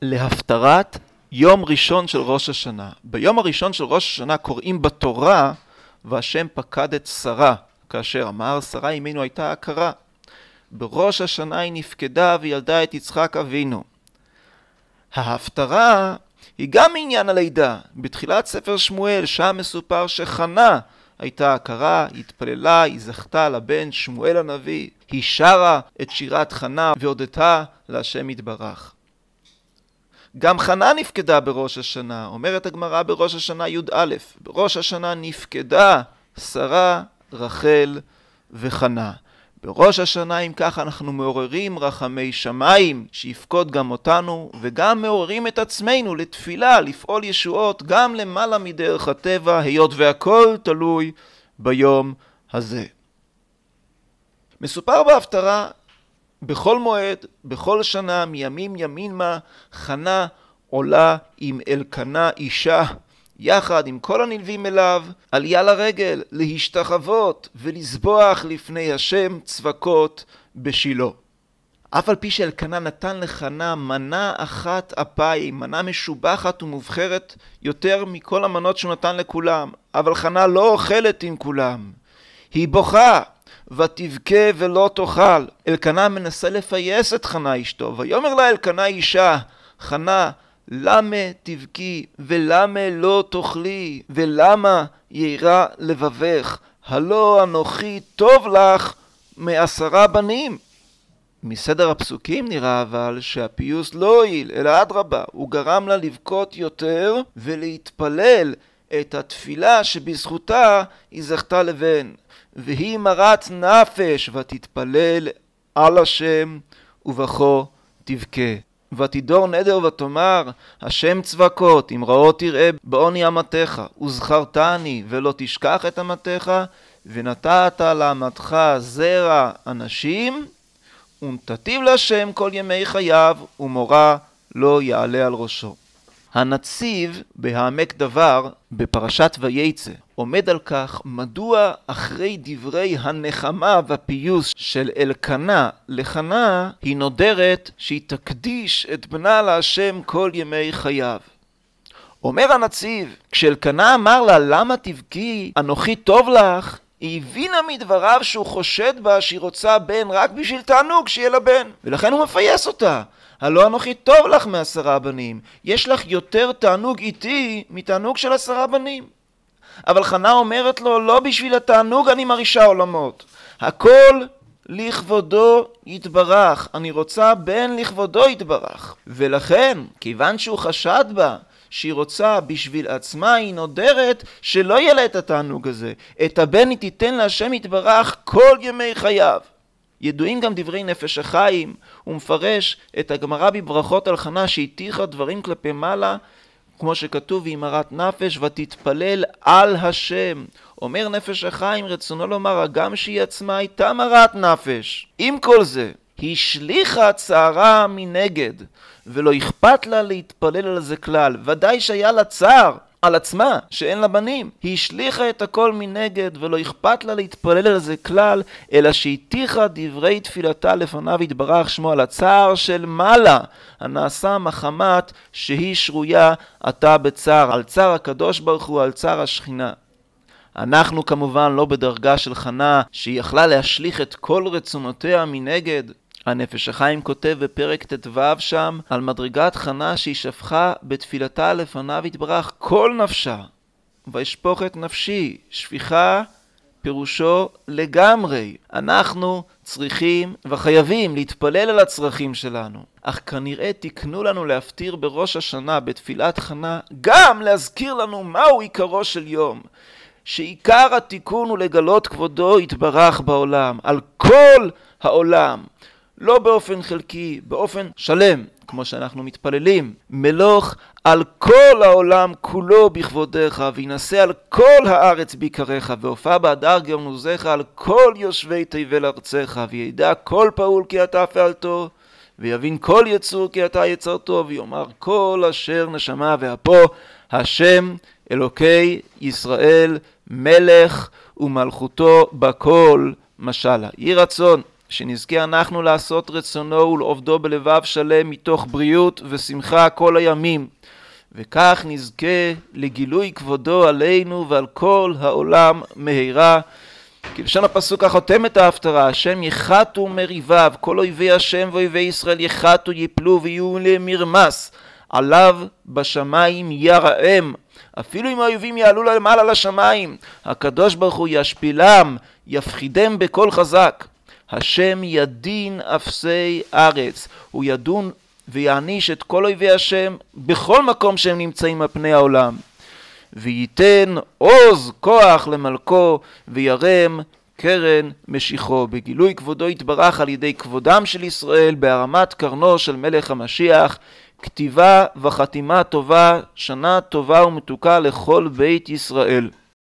להפטרת יום ראשון של ראש השנה. ביום הראשון של ראש השנה קוראים בתורה, והשם פקד את שרה, כאשר אמר שרה אמנו הייתה עקרה. בראש השנה היא נפקדה וילדה את יצחק אבינו. ההפטרה היא גם עניין הלידה. בתחילת ספר שמואל שם מסופר שחנה הייתה עקרה, היא התפללה, היא זכתה לבן שמואל הנביא. היא שרה את שירת חנה והודתה להשם יתברך. גם חנה נפקדה בראש השנה. אומרת הגמרא בראש השנה י"א, בראש השנה נפקדה שרה, רחל וחנה. בראש השנה, אם כך, אנחנו מעוררים רחמי שמיים שיפקוד גם אותנו, וגם מעוררים את עצמנו לתפילה, לפעול ישועות גם למעלה מדרך הטבע, היות והכל תלוי ביום הזה. מסופר בהפטרה, בכל מועד, בכל שנה, מימים ימימה, חנה עולה עם אלקנה אישה, יחד עם כל הנלווים אליו, עלייה לרגל, להשתחוות ולסבוח לפני השם צבקות בשילה. אף על פי שאלקנה נתן לחנה מנה אחת אפיים, מנה משובחת ומובחרת יותר מכל המנות שהוא נתן לכולם, אבל חנה לא אוכלת עם כולם. היא בוכה ותבכה ולא תאכל. אלקנה מנסה לפייס את חנה אשתו, ויאמר לה אלקנה אישה, חנה, למה תבכי ולמה לא תאכלי ולמה ירא לבבך? הלא אנוכי טוב לך מ10 בנים. מסדר הפסוקים נראה אבל שהפיוס לא הועיל, אלא אדרבה, הוא גרם לה לבכות יותר ולהתפלל את התפילה שבזכותה היא זכתה לבן. והיא מרת נפש ותתפלל על השם ובכו תבכה. ותדור נדר ותאמר, השם צבקות, אם רעות תראה בעוני אמתך, וזכרתני ולא תשכח את אמתך, ונתת לאמתך זרע אנשים, ונתתיו להשם כל ימי חייו, ומורה לא יעלה על ראשו. הנציב בהעמק דבר בפרשת וייצא עומד על כך מדוע אחרי דברי הנחמה והפיוס של אלקנה לחנה היא נודרת שהיא תקדיש את בנה להשם כל ימי חייו. אומר הנציב, כשאלקנה אמר לה למה תבכי אנוכי טוב לך, היא הבינה מדבריו שהוא חושד בה שהיא רוצה בן רק בשביל תענוג שיהיה לה בן, ולכן הוא מפייס אותה. הלא אנוכי טוב לך מ10 בנים, יש לך יותר תענוג איתי מתענוג של 10 בנים. אבל חנה אומרת לו, לא בשביל התענוג אני מרישה עולמות, הכל לכבודו יתברך, אני רוצה בן לכבודו יתברך. ולכן, כיוון שהוא חשד בה שהיא רוצה בשביל עצמה, היא נודרת שלא יהיה לה את התענוג הזה, את הבן היא תיתן להשם יתברך כל ימי חייו. ידועים גם דברי נפש החיים, הוא מפרש את הגמרא בברכות על חנה שהתיחה דברים כלפי מעלה, כמו שכתוב, והיא מרת נפש ותתפלל על השם. אומר נפש החיים, רצונו לומר, הגם שהיא עצמה הייתה מרת נפש, עם כל זה היא השליחה צערה מנגד, ולא אכפת לה להתפלל על זה כלל. ודאי שהיה לה צער על עצמה שאין לה בנים, היא השליחה את הכל מנגד ולא אכפת לה להתפלל על זה כלל, אלא שהתיחה דברי תפילתה לפניו יתברך שמו על הצער של מעלה הנעשה מחמת שהיא שרויה עתה בצער, על צער הקדוש ברוך הוא, על צער השכינה. אנחנו כמובן לא בדרגה של חנה שהיא יכלה להשליך את כל רצונותיה מנגד. הנפש החיים כותב בפרק ט"ו שם על מדרגת חנה שהיא שפכה בתפילתה לפניו יתברך כל נפשה. וישפוך את נפשי, שפיכה פירושו לגמרי. אנחנו צריכים וחייבים להתפלל על הצרכים שלנו. אך כנראה תקנו לנו להפטיר בראש השנה בתפילת חנה גם להזכיר לנו מהו עיקרו של יום. שעיקר התיקון הוא לגלות כבודו יתברך בעולם, על כל העולם. לא באופן חלקי, באופן שלם, כמו שאנחנו מתפללים. מלוך על כל העולם כולו בכבודך, וינשא על כל הארץ ביקריך, והופע באדר גרנוזך על כל יושבי תבל ארצך, וידע כל פעול כי אתה פעלתו, ויבין כל יצור כי אתה יצרתו, ויאמר כל אשר נשמה ואפו, השם אלוקי ישראל מלך ומלכותו בכל משלה. יהי רצון שנזכה אנחנו לעשות רצונו ולעובדו בלבב שלם מתוך בריאות ושמחה כל הימים, וכך נזכה לגילוי כבודו עלינו ועל כל העולם מהרה. כלשון הפסוק החותם את ההפטרה, השם יחתו מריביו, כל אויבי השם ואויבי ישראל יחתו יפלו ויהיו למרמס, עליו בשמיים ירעם. אפילו אם האויבים יעלו למעלה לשמיים, הקדוש ברוך הוא ישפילם, יפחידם בכל חזק. השם ידין אפסי ארץ, הוא ידון ויעניש את כל אויבי השם בכל מקום שהם נמצאים על פני העולם. וייתן עוז כוח למלכו וירם קרן משיחו. בגילוי כבודו יתברך על ידי כבודם של ישראל, בהרמת קרנו של מלך המשיח, כתיבה וחתימה טובה, שנה טובה ומתוקה לכל בית ישראל.